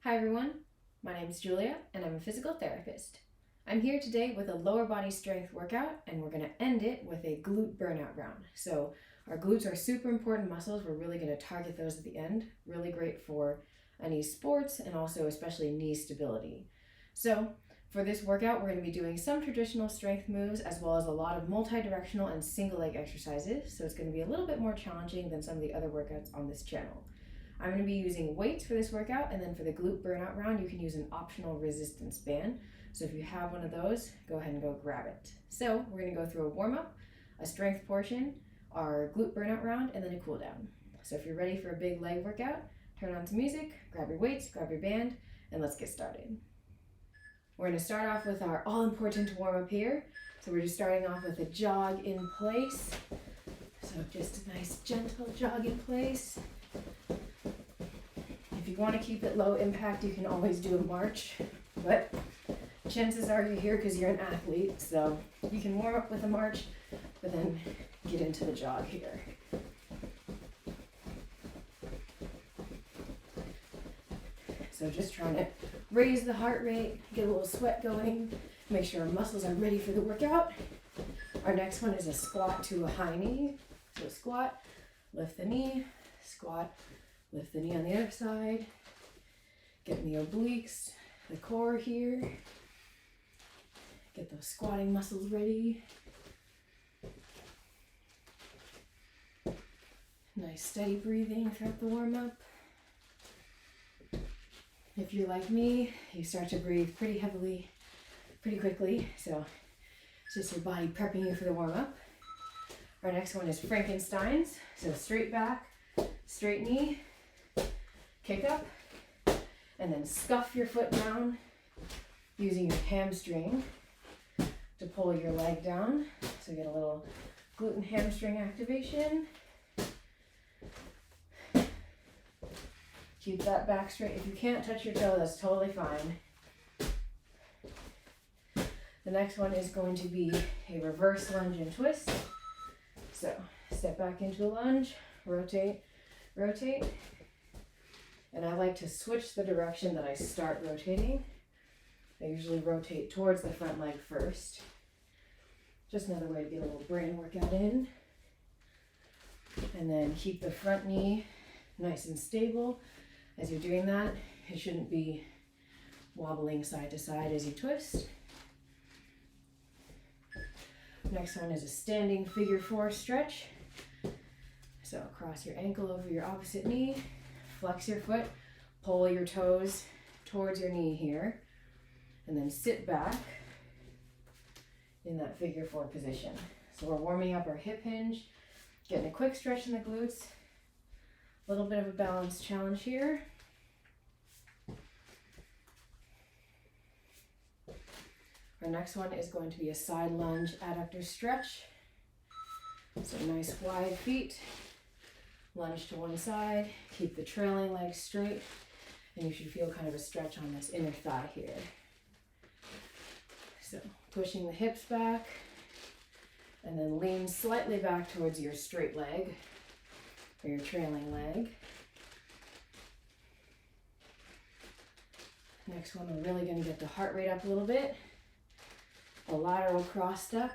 Hi everyone, my name is Julia and I'm a physical therapist. I'm here today with a lower body strength workout and we're going to end it with a glute burnout round. So our glutes are super important muscles. We're really going to target those at the end. Really great for any sports and also especially knee stability. So for this workout, we're going to be doing some traditional strength moves as well as a lot of multi-directional and single leg exercises. So it's going to be a little bit more challenging than some of the other workouts on this channel. I'm going to be using weights for this workout, and then for the glute burnout round, you can use an optional resistance band. So if you have one of those, go ahead and go grab it. So we're going to go through a warm-up, a strength portion, our glute burnout round, and then a cool down. So if you're ready for a big leg workout, turn on some music, grab your weights, grab your band, and let's get started. We're going to start off with our all-important warm-up here. So we're just starting off with a jog in place. So just a nice gentle jog in place. If you want to keep it low impact, you can always do a march, but chances are you're here because you're an athlete, so you can warm up with a march, but then get into the jog here. So just trying to raise the heart rate, get a little sweat going, make sure our muscles are ready for the workout. Our next one is a squat to a high knee. So squat, lift the knee, squat, lift the knee on the other side, getting the obliques, the core here, get those squatting muscles ready. Nice steady breathing throughout the warm-up. If you're like me, you start to breathe pretty heavily, pretty quickly, so it's just your body prepping you for the warm-up. Our next one is Frankenstein's, so straight back, straight knee, kick up, and then scuff your foot down using your hamstring to pull your leg down. So get a little glute and hamstring activation. Keep that back straight. If you can't touch your toe, that's totally fine. The next one is going to be a reverse lunge and twist. So step back into a lunge, rotate, rotate. And I like to switch the direction that I start rotating. I usually rotate towards the front leg first. Just another way to get a little brain workout in. And then keep the front knee nice and stable. As you're doing that, it shouldn't be wobbling side to side as you twist. Next one is a standing figure four stretch. So cross your ankle over your opposite knee. Flex your foot, pull your toes towards your knee here, and then sit back in that figure four position. So we're warming up our hip hinge, getting a quick stretch in the glutes, a little bit of a balance challenge here. Our next one is going to be a side lunge adductor stretch. So nice wide feet. Lunge to one side, keep the trailing leg straight, and you should feel kind of a stretch on this inner thigh here. So pushing the hips back, and then lean slightly back towards your straight leg, or your trailing leg. Next one, we're really going to get the heart rate up a little bit. A lateral cross step.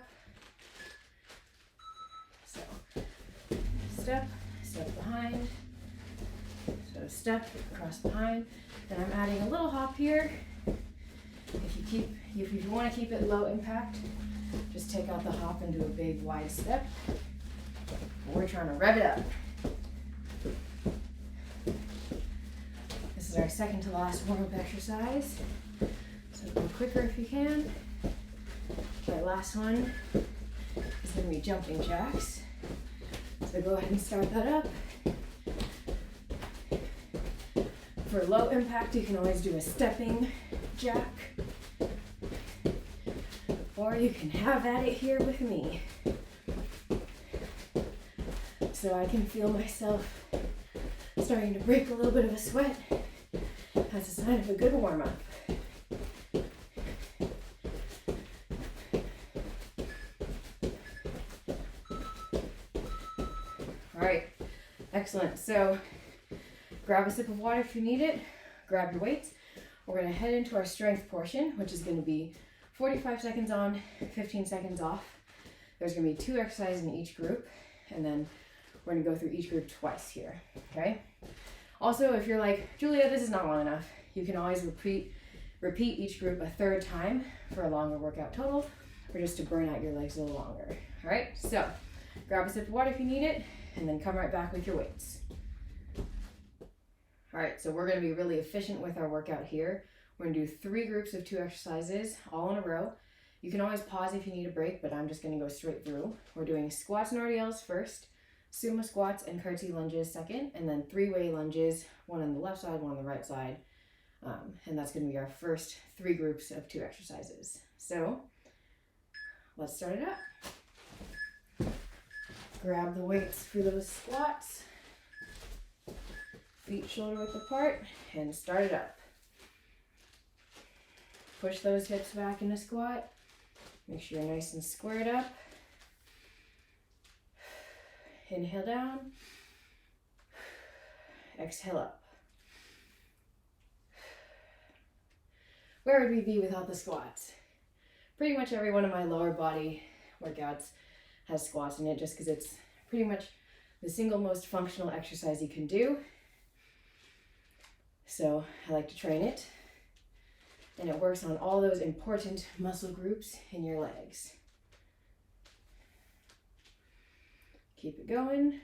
So step, step behind, so step, cross behind, and I'm adding a little hop here. If you want to keep it low impact, just take out the hop and do a big wide step. We're trying to rev it up. This is our second to last warm-up exercise, so go quicker if you can. Our last one is going to be jumping jacks. So go ahead and start that up. For low impact, you can always do a stepping jack. Or you can have at it here with me. So I can feel myself starting to break a little bit of a sweat. That's a sign of a good warm-up. All right, excellent. So grab a sip of water if you need it, grab your weights, We're going to head into our strength portion, which is going to be 45 seconds on, 15 seconds off. There's going to be 2 exercises in each group, and then we're going to go through each group twice here, okay? Also, if you're like, Julia, this is not long enough, you can always repeat each group a 3rd time for a longer workout total, or just to burn out your legs a little longer. All right, so grab a sip of water if you need it, and then come right back with your weights. All right, so we're going to be really efficient with our workout here. We're going to do 3 groups of 2 exercises all in a row. You can always pause if you need a break, but I'm just going to go straight through. We're doing squats and RDLs first, sumo squats and curtsy lunges second, and then 3-way lunges, one on the left side, one on the right side. And that's going to be our first 3 groups of 2 exercises. So let's start it up. Grab the weights for those squats. Feet shoulder width apart, and start it up. Push those hips back in a squat. Make sure you're nice and squared up. Inhale down. Exhale up. Where would we be without the squats? Pretty much every one of my lower body workouts has squats in it, just because it's pretty much the single most functional exercise you can do. So I like to train it, and it works on all those important muscle groups in your legs. Keep it going.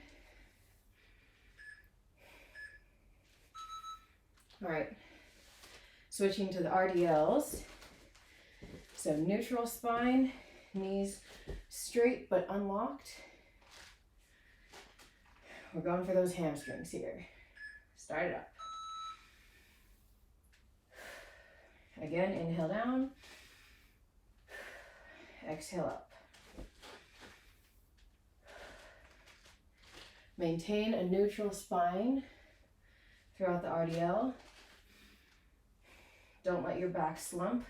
All right, switching to the RDLs. So neutral spine, knees straight but unlocked. We're going for those hamstrings here. Start it up. Again, inhale down, exhale up. Maintain a neutral spine throughout the RDL. Don't let your back slump.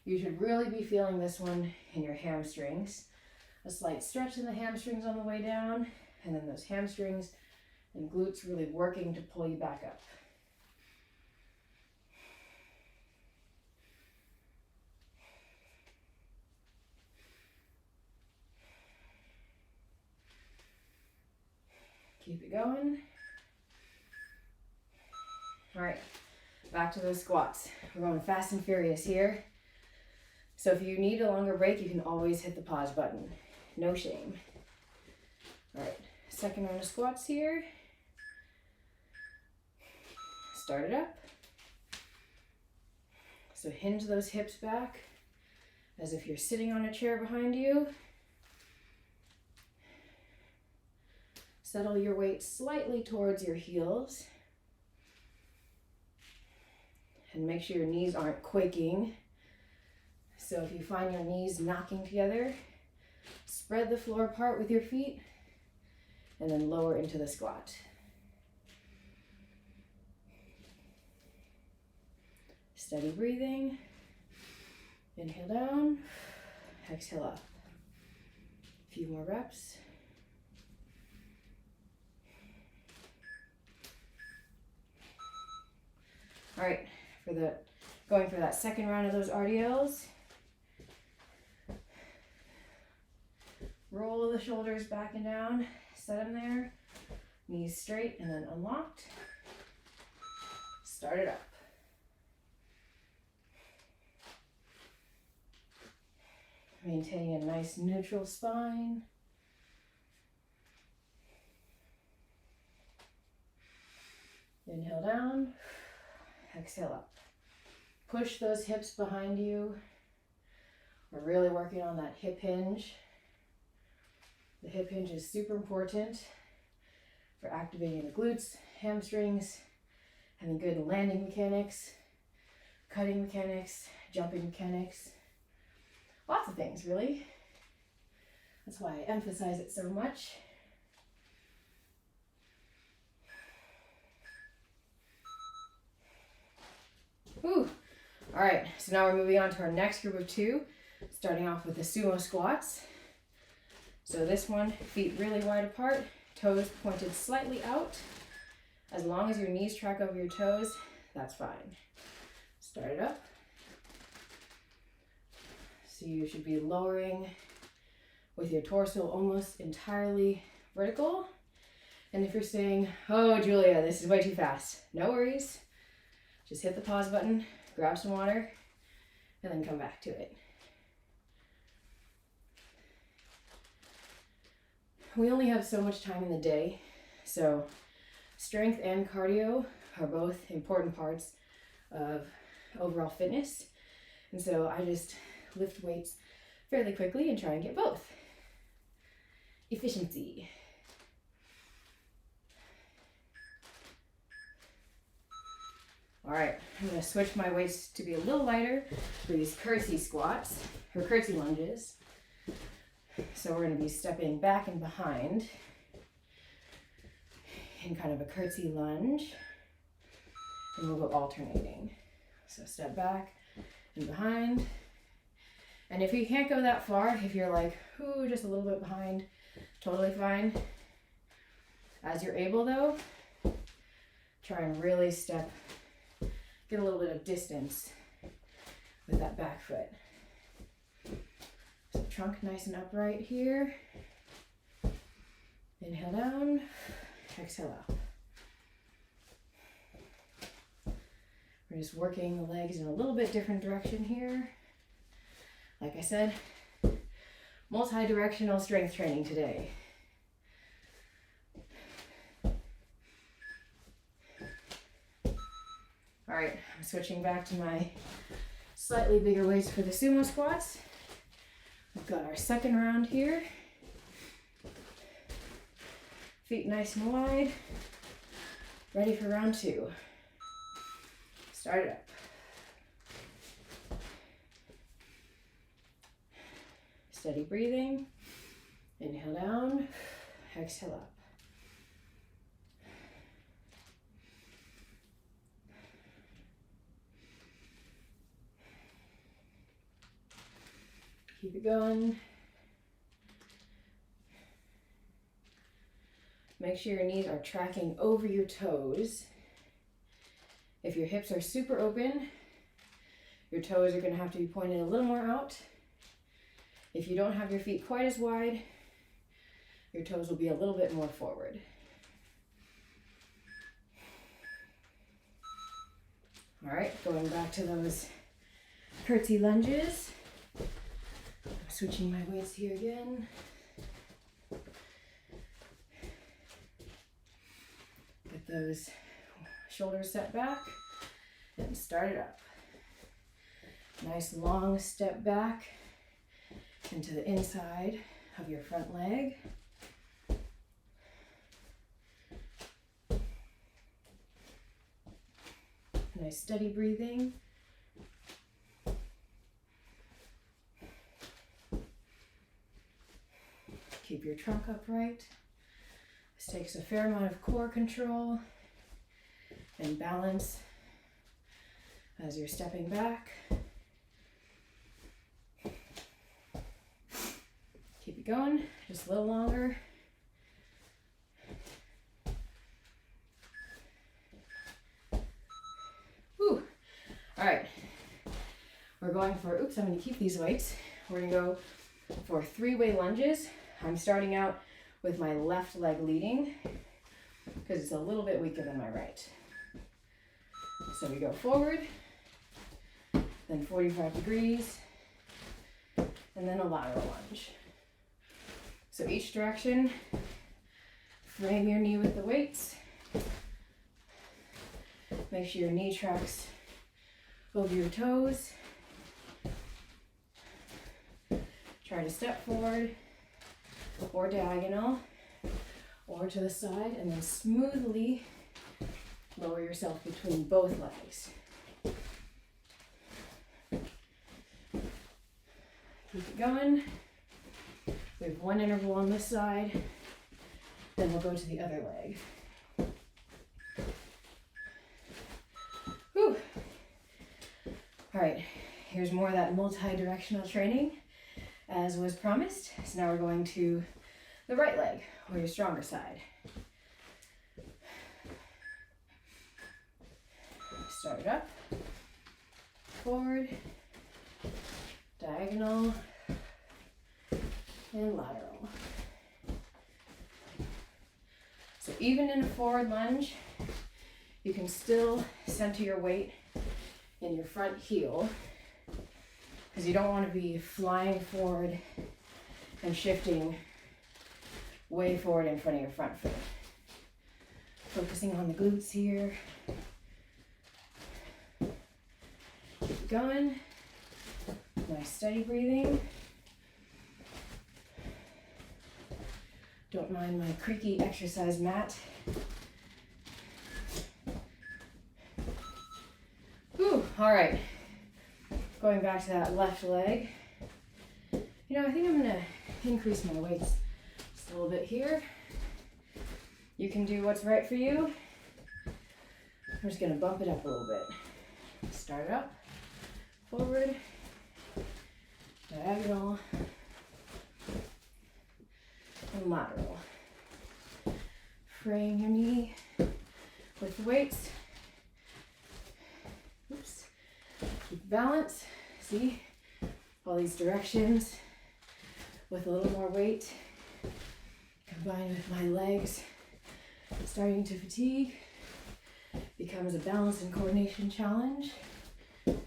You should really be feeling this one in your hamstrings. A slight stretch in the hamstrings on the way down, and then those hamstrings and glutes really working to pull you back up. Keep it going. All right, back to those squats. We're going fast and furious here. So if you need a longer break, you can always hit the pause button. No shame. All right, second round of squats here. Start it up. So hinge those hips back as if you're sitting on a chair behind you. Settle your weight slightly towards your heels. And make sure your knees aren't quaking. So if you find your knees knocking together, spread the floor apart with your feet and then lower into the squat. Steady breathing. Inhale down, exhale up. A few more reps. All right, going for that second round of those RDLs. Roll the shoulders back and down, set them there, knees straight and then unlocked. Start it up. Maintaining a nice neutral spine. Inhale down, exhale up. Push those hips behind you. We're really working on that hip hinge. The hip hinge is super important for activating the glutes, hamstrings, having good landing mechanics, cutting mechanics, jumping mechanics. Lots of things, really. That's why I emphasize it so much. Whew. All right, so now we're moving on to our next group of 2, starting off with the sumo squats. So this one, feet really wide apart, toes pointed slightly out. As long as your knees track over your toes, that's fine. Start it up. So you should be lowering with your torso almost entirely vertical. And if you're saying, oh, Julia, this is way too fast, no worries. Just hit the pause button, grab some water, and then come back to it. We only have so much time in the day, so strength and cardio are both important parts of overall fitness. And so I just lift weights fairly quickly and try and get both. Efficiency. All right, I'm gonna switch my weights to be a little lighter for these curtsy squats, or curtsy lunges. So we're gonna be stepping back and behind in kind of a curtsy lunge, and we'll go alternating. So step back and behind. And if you can't go that far, if you're like, ooh, just a little bit behind, totally fine. As you're able though, try and really get a little bit of distance with that back foot. So trunk nice and upright here. Inhale down, exhale out. We're just working the legs in a little bit different direction here. Like I said, multi-directional strength training today. All right, I'm switching back to my slightly bigger weights for the sumo squats. We've got our second round here. Feet nice and wide. Ready for round two. Start it up. Steady breathing. Inhale down, exhale up. Keep it going. Make sure your knees are tracking over your toes. If your hips are super open, your toes are going to have to be pointed a little more out. If you don't have your feet quite as wide, your toes will be a little bit more forward. All right, going back to those curtsy lunges. I'm switching my weights here again. Get those shoulders set back and start it up. Nice long step back into the inside of your front leg. Nice steady breathing. Keep your trunk upright. This takes a fair amount of core control and balance as you're stepping back. Keep it going, just a little longer. Whew. All right, we're going for, I'm gonna keep these weights. We're gonna go for 3-way lunges. I'm starting out with my left leg leading because it's a little bit weaker than my right. So we go forward, then 45 degrees, and then a lateral lunge. So each direction, frame your knee with the weights. Make sure your knee tracks over your toes. Try to step forward or diagonal or to the side, and then smoothly lower yourself between both legs. Keep it going. We have one interval on this side, then we'll go to the other leg. Whew. All right, here's more of that multi-directional training as was promised. So now we're going to the right leg, or your stronger side. Start it up. forward, diagonal, and lateral. So even in a forward lunge, you can still center your weight in your front heel because you don't want to be flying forward and shifting way forward in front of your front foot. Focusing on the glutes here. Keep going. Nice steady breathing. Don't mind my creaky exercise mat. Whew, all right. Going back to that left leg. You know, I think I'm gonna increase my weights just a little bit here. You can do what's right for you. I'm just gonna bump it up a little bit. Start up, forward, diagonal, and lateral. Frame your knee with the weights. Oops. Keep balance. See? All these directions with a little more weight. Combined with my legs starting to fatigue. Becomes a balance and coordination challenge. Keep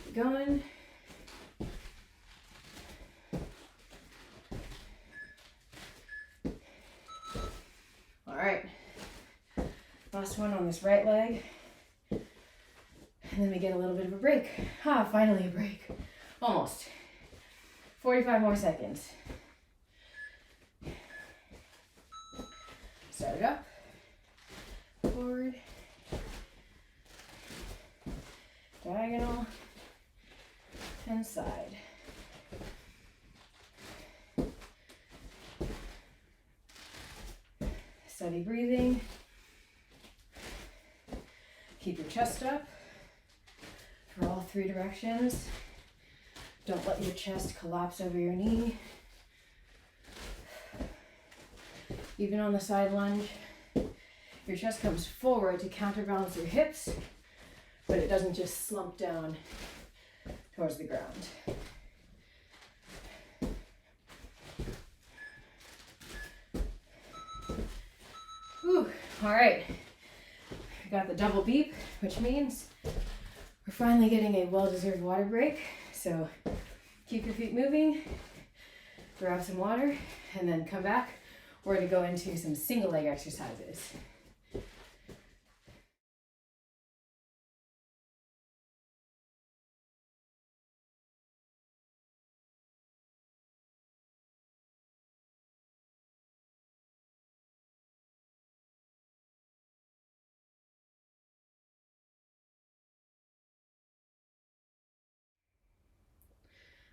it going. All right. Last one on this right leg. And then we get a little bit of a break. Ah, finally a break. Almost. 45 more seconds. Start it up. Forward. Diagonal. And side. Steady breathing. Keep your chest up for all three directions. Don't let your chest collapse over your knee. Even on the side lunge, your chest comes forward to counterbalance your hips, but it doesn't just slump down towards the ground. Whew, all right. We got the double beep, which means we're finally getting a well-deserved water break. So keep your feet moving, grab some water, and then come back. We're going to go into some single leg exercises.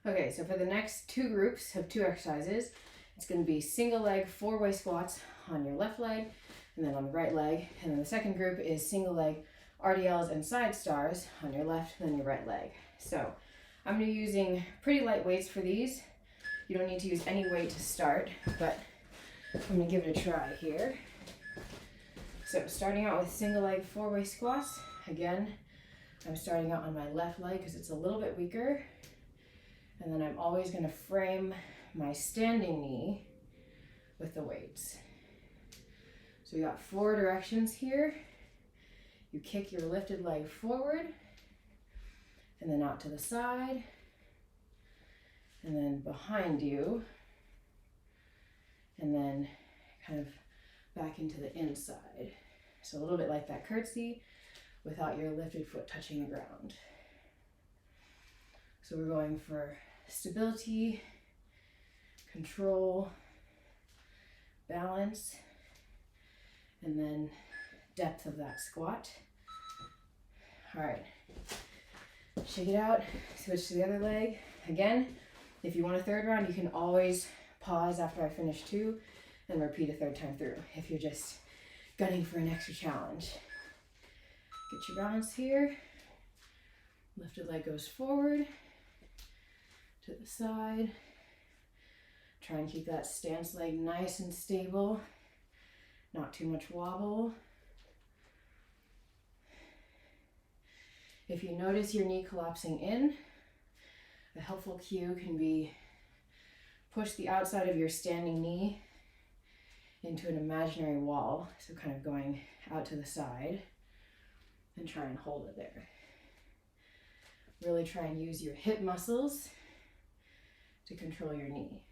Okay, so for the next two groups of two exercises, it's going to be single leg 4-way squats on your left leg and then on the right leg. And then the second group is single leg RDLs and side stars on your left and then your right leg. So I'm going to be using pretty light weights for these. You don't need to use any weight to start, but I'm going to give it a try here. So starting out with single leg 4-way squats. Again, I'm starting out on my left leg because it's a little bit weaker. And then I'm always going to frame my standing knee with the weights. So we got 4 directions here. You kick your lifted leg forward and then out to the side and then behind you and then kind of back into the inside. So a little bit like that curtsy without your lifted foot touching the ground. So we're going for stability, control, balance, and then depth of that squat. All right, shake it out, switch to the other leg. Again, if you want a third round, you can always pause after I finish 2 and repeat a third time through if you're just gunning for an extra challenge. Get your balance here. Lifted leg goes forward to the side. Try and keep that stance leg nice and stable, not too much wobble. If you notice your knee collapsing in, a helpful cue can be push the outside of your standing knee into an imaginary wall, so kind of going out to the side, and try and hold it there. Really try and use your hip muscles to control your knee.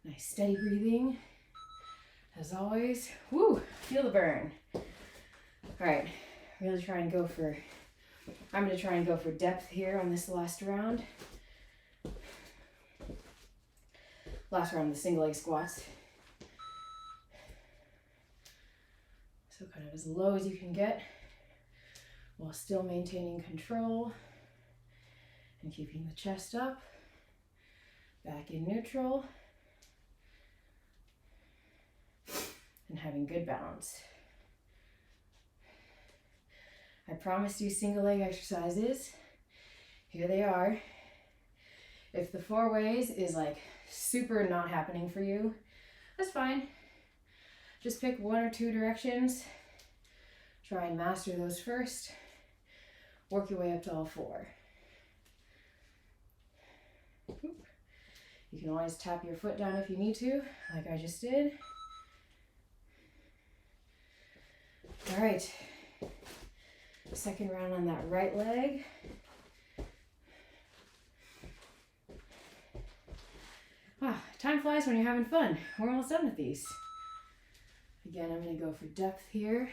Nice steady breathing. As always, woo, feel the burn. All right, really try and go for, I'm gonna try and go for depth here on this last round. Last round of the single leg squats. So kind of as low as you can get while still maintaining control and keeping the chest up, back in neutral, and having good balance. I promised you single leg exercises. Here they are. If the 4 ways is like super not happening for you, that's fine. Just pick 1 or 2 directions. Try and master those first. Work your way up to all 4. You can always tap your foot down if you need to, like I just did. All right, second round on that right leg. Ah, time flies when you're having fun. We're almost done with these. Again, I'm going to go for depth here.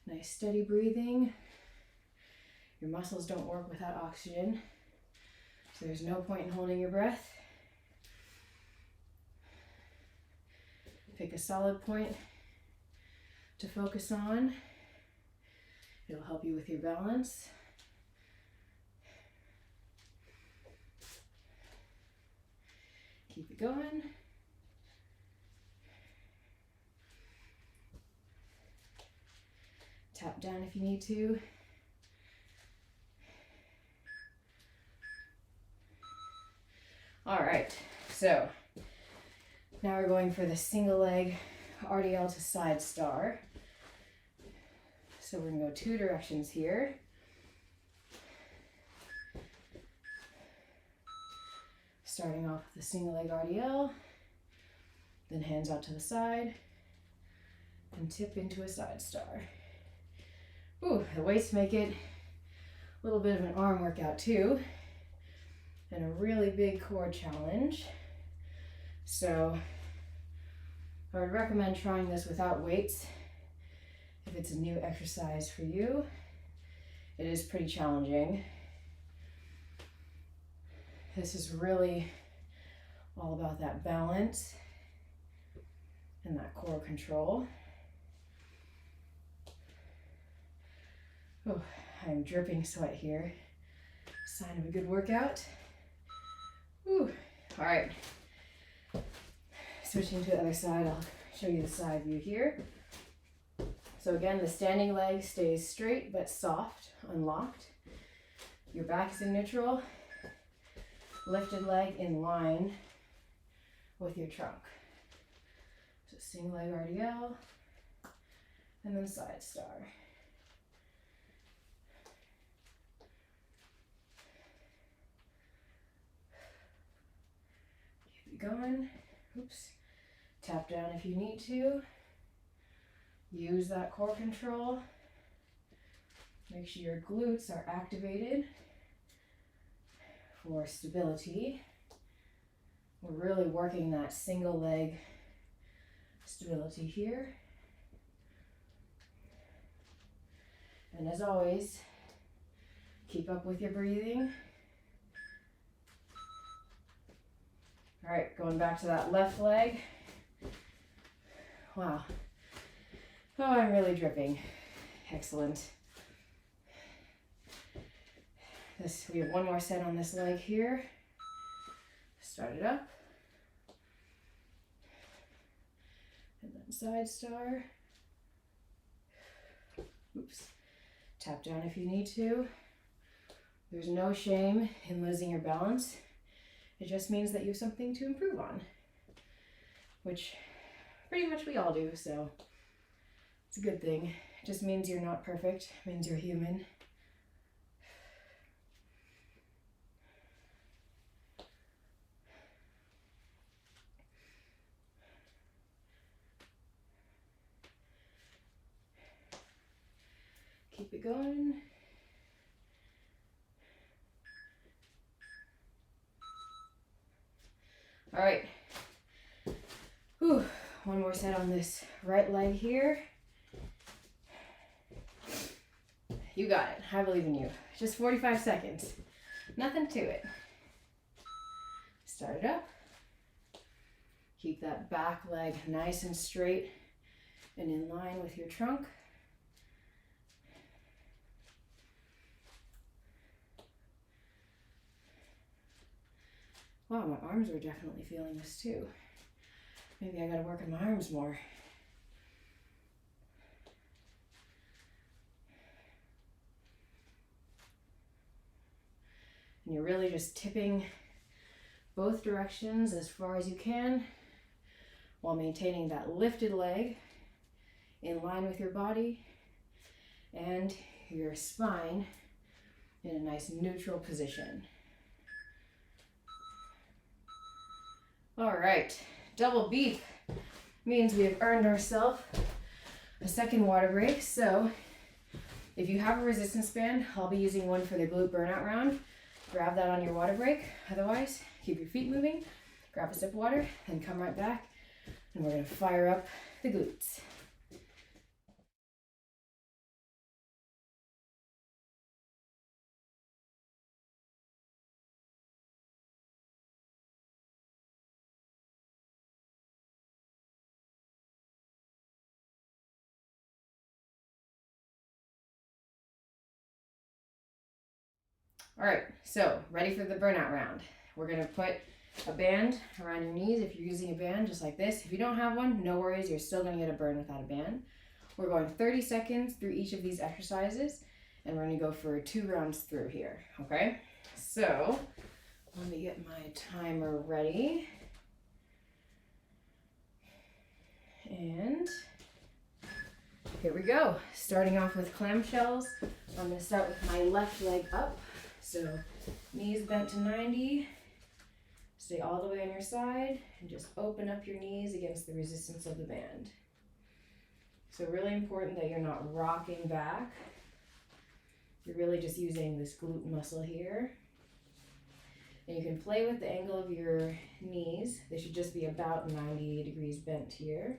Nice steady breathing. Your muscles don't work without oxygen, so there's no point in holding your breath. Pick a solid point to focus on. It'll help you with your balance. Keep it going. Tap down if you need to. All right, so now we're going for the single leg RDL to side star. So we're gonna go 2 directions here. Starting off with the single leg RDL, then hands out to the side, and tip into a side star. Ooh, the weights make it a little bit of an arm workout too, and a really big core challenge. So I would recommend trying this without weights if it's a new exercise for you. It is pretty challenging. This is really all about that balance and that core control. Oh, I'm dripping sweat here. Sign of a good workout. Ooh, all right. Switching to the other side, I'll show you the side view here. So again, the standing leg stays straight but soft, unlocked. Your back is in neutral. Lifted leg in line with your trunk. So single leg RDL, and then side star. Keep it going. Oops. Tap down if you need to. Use that core control. Make sure your glutes are activated for stability. We're really working that single leg stability here. And as always, keep up with your breathing. All right, going back to that left leg. Wow. Oh, I'm really dripping. Excellent. We have 1 more set on this leg here. Start it up. And then side star. Oops. Tap down if you need to. There's no shame in losing your balance. It just means that you have something to improve on, which pretty much we all do, so it's a good thing. It just means you're not perfect. It means you're human. Keep it going. All right. Whew. One more set on this right leg here. You got it. I believe in you. Just 45 seconds. Nothing to it. Start it up. Keep that back leg nice and straight and in line with your trunk. Wow, my arms are definitely feeling this too. Maybe I gotta work on my arms more. And you're really just tipping both directions as far as you can while maintaining that lifted leg in line with your body and your spine in a nice neutral position. All right, double beep means we have earned ourselves a second water break. So if you have a resistance band, I'll be using one for the glute burnout round. Grab that on your water break. Otherwise, keep your feet moving, grab a sip of water, and come right back. And we're gonna fire up the glutes. All right, so ready for the burnout round. We're gonna put a band around your knees if you're using a band, just like this. If you don't have one, no worries, you're still gonna get a burn without a band. We're going 30 seconds through each of these exercises, and we're gonna go for 2 rounds through here, okay? So, let me get my timer ready. And here we go. Starting off with clamshells. I'm gonna start with my left leg up. So knees bent to 90, stay all the way on your side, and just open up your knees against the resistance of the band. So really important that you're not rocking back. You're really just using this glute muscle here. And you can play with the angle of your knees. They should just be about 90 degrees bent here.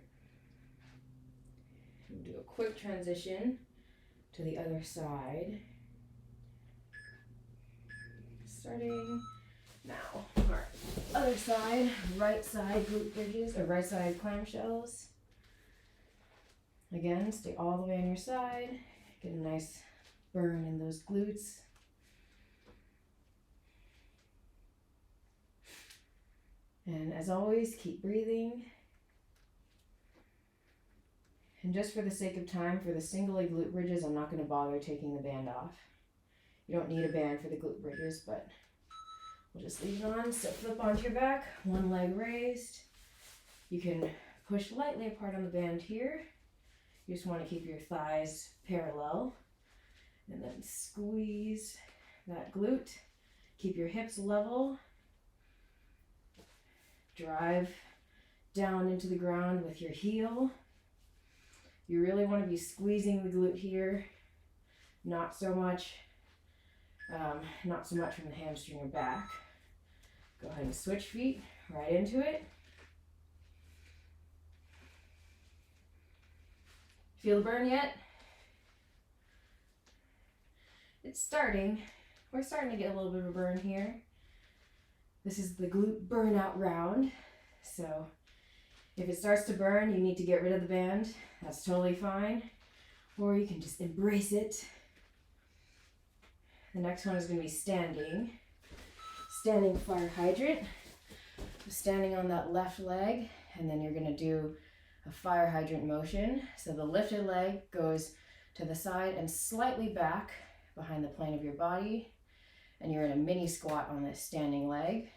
We'll do a quick transition to the other side. Starting now. All right, other side, right side glute bridges, or right side clamshells. Again, stay all the way on your side. Get a nice burn in those glutes. And as always, keep breathing. And just for the sake of time, for the single leg glute bridges, I'm not going to bother taking the band off. You don't need a band for the glute bridges, but we'll just leave it on. So flip onto your back, one leg raised. You can push lightly apart on the band here. You just want to keep your thighs parallel. And then squeeze that glute. Keep your hips level. Drive down into the ground with your heel. You really want to be squeezing the glute here. Not so much from the hamstring or back. Go ahead and switch feet right into it. Feel the burn yet? It's starting. We're starting to get a little bit of a burn here. This is the glute burnout round. So if it starts to burn, you need to get rid of the band. That's totally fine. Or you can just embrace it. The next one is going to be standing. Standing fire hydrant. Standing on that left leg, and then you're going to do a fire hydrant motion. So the lifted leg goes to the side and slightly back behind the plane of your body. And you're in a mini squat on this standing leg.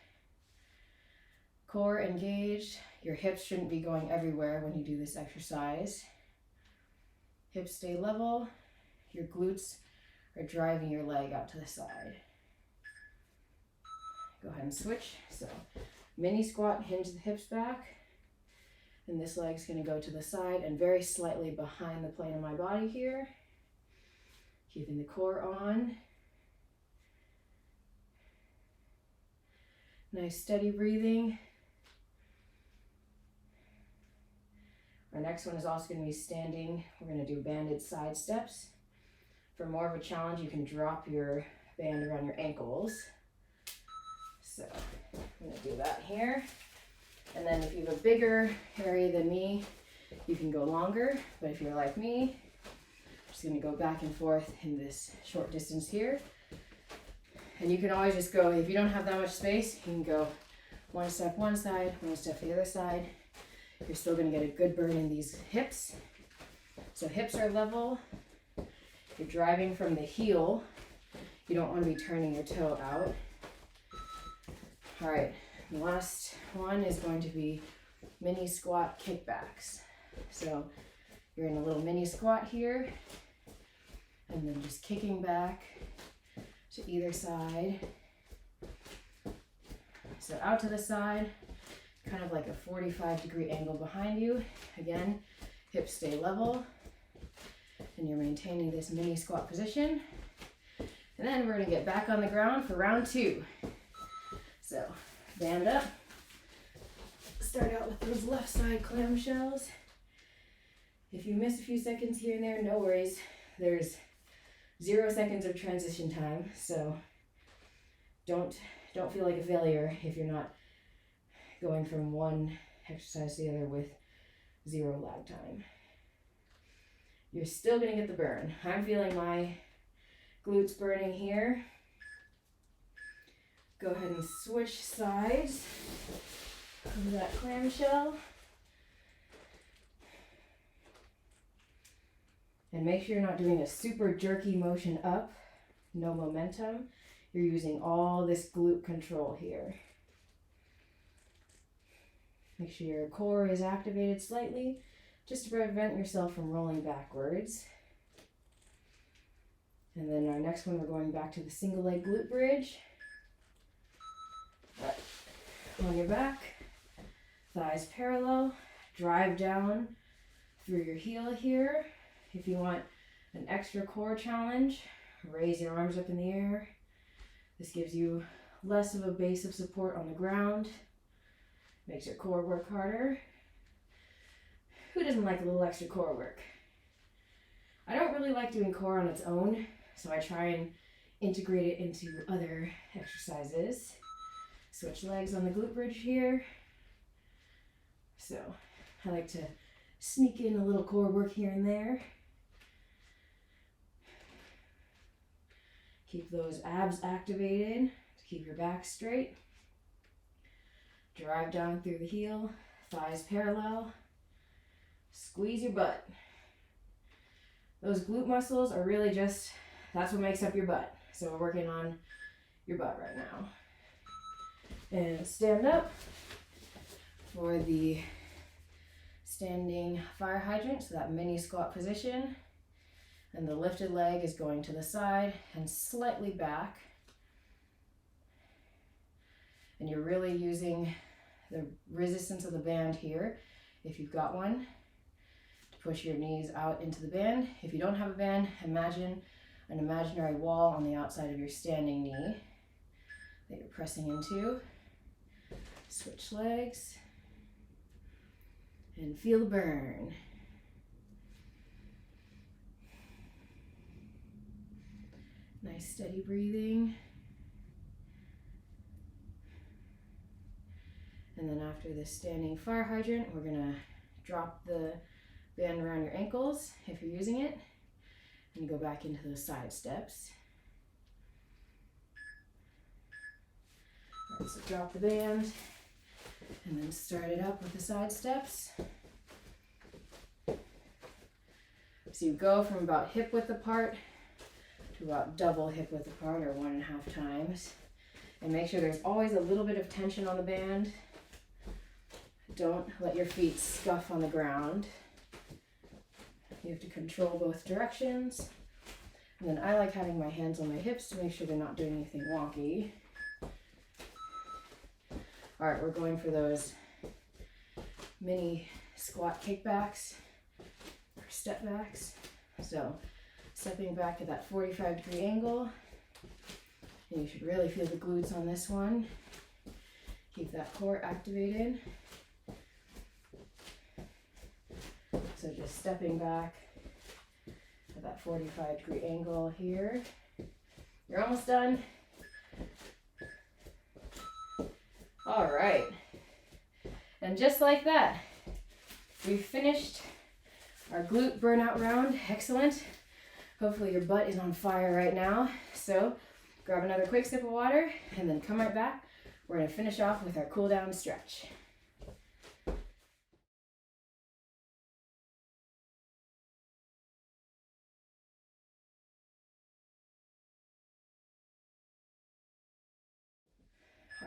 Core engaged. Your hips shouldn't be going everywhere when you do this exercise. Hips stay level. Your glutes are driving your leg out to the side. Go ahead and switch. So mini squat, hinge the hips back. And this leg's going to go to the side and very slightly behind the plane of my body here. Keeping the core on. Nice steady breathing. Our next one is also going to be standing. We're going to do banded side steps. For more of a challenge, you can drop your band around your ankles. So I'm going to do that here. And then if you have a bigger area than me, you can go longer. But if you're like me, I'm just going to go back and forth in this short distance here. And you can always just go, if you don't have that much space, you can go one step one side, one step the other side. You're still going to get a good burn in these hips. So hips are level. You're driving from the heel. You don't want to be turning your toe out. All right, the last one is going to be mini squat kickbacks. So you're in a little mini squat here, and then just kicking back to either side. So out to the side, kind of like a 45-degree angle behind you. Again, hips stay level, and you're maintaining this mini squat position. And then we're gonna get back on the ground for round 2. So band up. Start out with those left side clamshells. If you miss a few seconds here and there, no worries. There's 0 seconds of transition time, so don't feel like a failure if you're not going from one exercise to the other with 0 lag time. You're still gonna get the burn. I'm feeling my glutes burning here. Go ahead and switch sides of that clamshell. And make sure you're not doing a super jerky motion up, no momentum. You're using all this glute control here. Make sure your core is activated slightly, just to prevent yourself from rolling backwards. And then our next one, we're going back to the single leg glute bridge. On your back, thighs parallel, drive down through your heel here. If you want an extra core challenge, raise your arms up in the air. This gives you less of a base of support on the ground, makes your core work harder. Who doesn't like a little extra core work? I don't really like doing core on its own, so I try and integrate it into other exercises. Switch legs on the glute bridge here. So I like to sneak in a little core work here and there. Keep those abs activated to keep your back straight. Drive down through the heel, thighs parallel. Squeeze your butt. Those glute muscles are really just, that's what makes up your butt. So we're working on your butt right now. And stand up for the standing fire hydrant, so that mini squat position. And the lifted leg is going to the side and slightly back. And you're really using the resistance of the band here, if you've got one, to push your knees out into the band. If you don't have a band, imagine an imaginary wall on the outside of your standing knee that you're pressing into. Switch legs and feel the burn. Nice steady breathing. And then after this standing fire hydrant, we're gonna drop the band around your ankles if you're using it, and go back into those side steps. All right, so drop the band, and then start it up with the side steps. So you go from about hip width apart to about double hip width apart, or 1.5 times. And make sure there's always a little bit of tension on the band. Don't let your feet scuff on the ground. You have to control both directions. And then I like having my hands on my hips to make sure they're not doing anything wonky. All right, we're going for those mini squat kickbacks or step backs. So stepping back to that 45-degree angle. And you should really feel the glutes on this one. Keep that core activated. So just stepping back at that 45-degree angle here. You're almost done. All right. And just like that, we've finished our glute burnout round. Excellent. Hopefully your butt is on fire right now. So grab another quick sip of water and then come right back. We're going to finish off with our cool down stretch.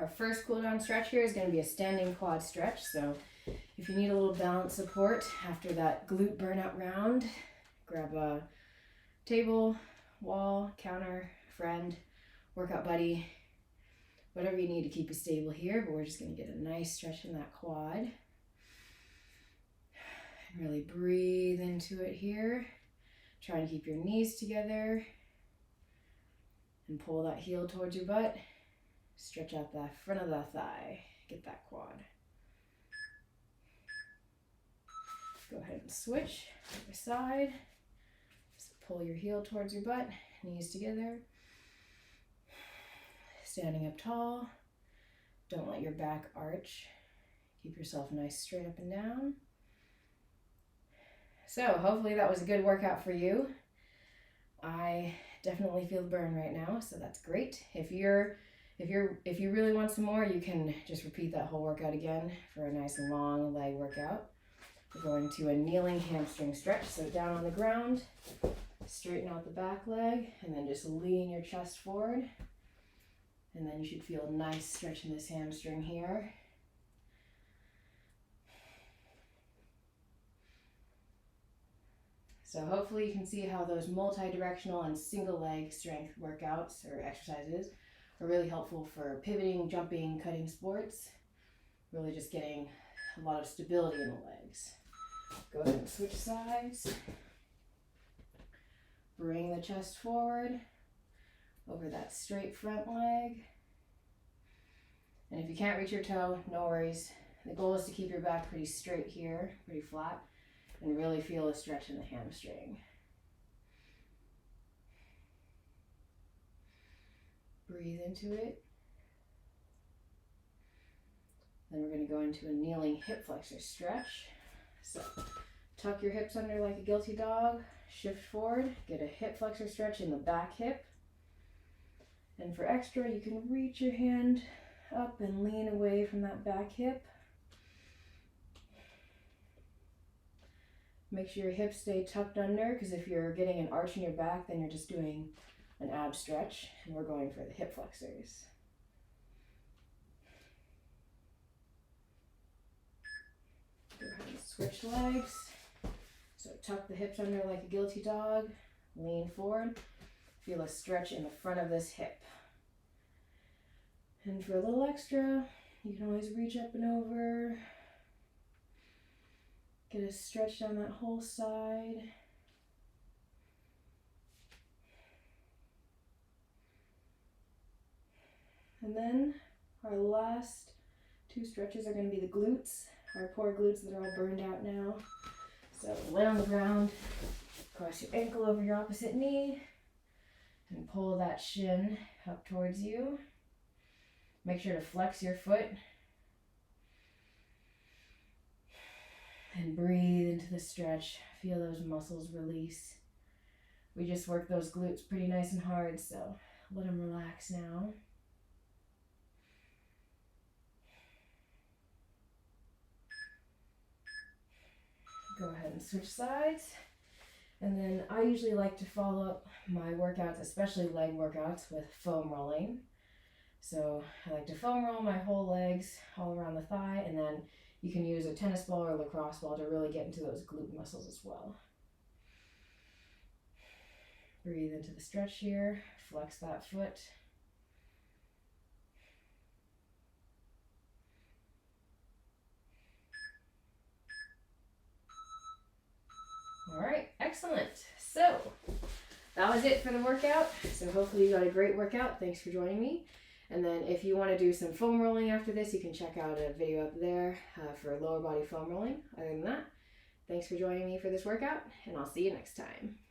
Our first cool down stretch here is going to be a standing quad stretch. So if you need a little balance support after that glute burnout round, grab a table, wall, counter, friend, workout buddy, whatever you need to keep you stable here. But we're just going to get a nice stretch in that quad. And really breathe into it here. Try and keep your knees together and pull that heel towards your butt. Stretch out the front of the thigh. Get that quad. Go ahead and switch other side. Just pull your heel towards your butt, knees together. Standing up tall. Don't let your back arch. Keep yourself nice straight up and down. So hopefully that was a good workout for you. I definitely feel the burn right now, so that's great. If you really want some more, you can just repeat that whole workout again for a nice long leg workout. We're going to a kneeling hamstring stretch. So down on the ground, straighten out the back leg, and then just lean your chest forward. And then you should feel a nice stretch in this hamstring here. So hopefully you can see how those multi-directional and single leg strength workouts or exercises are really helpful for pivoting, jumping, cutting sports. Really just getting a lot of stability in the legs. Go ahead and switch sides. Bring the chest forward over that straight front leg. And if you can't reach your toe, no worries. The goal is to keep your back pretty straight here, pretty flat, and really feel a stretch in the hamstring. Breathe into it. Then we're going to go into a kneeling hip flexor stretch. So tuck your hips under like a guilty dog, shift forward, get a hip flexor stretch in the back hip. And for extra, you can reach your hand up and lean away from that back hip. Make sure your hips stay tucked under, because if you're getting an arch in your back, then you're just doing an ab stretch, and we're going for the hip flexors. Go ahead and switch legs. So tuck the hips under like a guilty dog, lean forward, feel a stretch in the front of this hip. And for a little extra, you can always reach up and over. Get a stretch down that whole side. And then our last two stretches are going to be the glutes, our poor glutes that are all burned out now. So lay on the ground, cross your ankle over your opposite knee, and pull that shin up towards you. Make sure to flex your foot. And breathe into the stretch. Feel those muscles release. We just worked those glutes pretty nice and hard, so let them relax now. Go ahead and switch sides. And then I usually like to follow up my workouts, especially leg workouts, with foam rolling. So I like to foam roll my whole legs all around the thigh, and then you can use a tennis ball or lacrosse ball to really get into those glute muscles as well. Breathe into the stretch here, flex that foot. All right, excellent. So that was it for the workout. So hopefully you got a great workout. Thanks for joining me. And then if you want to do some foam rolling after this, you can check out a video up there for lower body foam rolling. Other than that, thanks for joining me for this workout, and I'll see you next time.